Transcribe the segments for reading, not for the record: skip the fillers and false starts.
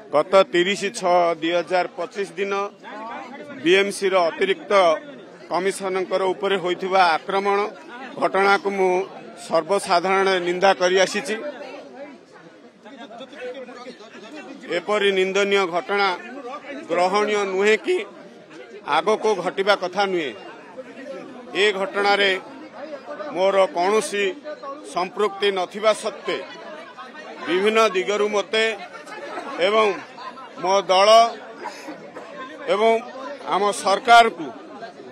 गत 30/6/2025 दिन बीएमसी अतिरिक्त कमिशनर उपरे होइथिबा आक्रमण घटना को मु सर्वसाधारण निंदा करि आसीछि। एपरि निंदनीय घटना ग्रहणीय नुहे कि आग को घटिबा कथा नुहे। ए घटना रे मोर कौनसी संपृक्ति नथिबा सत्वे विभिन्न दिगरु मते एवं मो दल एवं आम सरकार को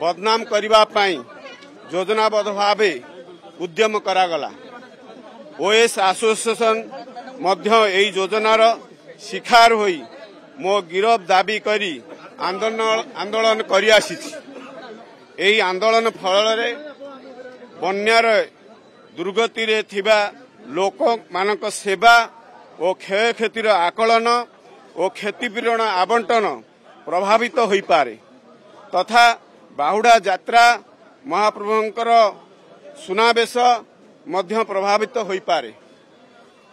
बदनाम करबा पई योजनाबद्ध भावे उद्यम करागला। ओएस एसोसिएशन मध्य एई योजनार शिकार होई मो गिरफ दाबी करी आंदोलन करि आसीछि। एई आंदोलन फल रे बन्यार दुर्गति रे थिबा लोक मानक सेवा और क्षयक्षतिर आकलन और क्षतिपूरण आवंटन प्रभावित होई पारे तथा बाहुडा यात्रा महाप्रभुंकर सुनावेश मध्य प्रभावित होई पारे।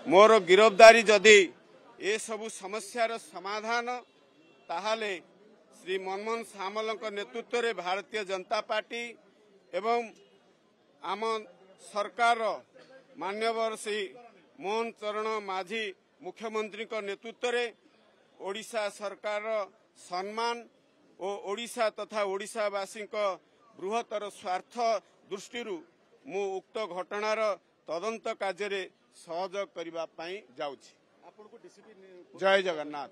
मोर गिरफ्तारी जदि ए सबु समस्यार समाधान ताहाले श्री मनमोहन सामलक नेतृत्व रे भारतीय जनता पार्टी एवं आम सरकार मान्यवर श्री मोहन चरण माझी मुख्यमंत्री नेतृत्व रे ओडिशा सरकार सम्मान और ओडिशा तथा ओडिशावासी बृहत्तर स्वार्थ दृष्टि मु उक्त घटनार तदंत कार्य सहयोग करने जाऊँ। जय जगन्नाथ।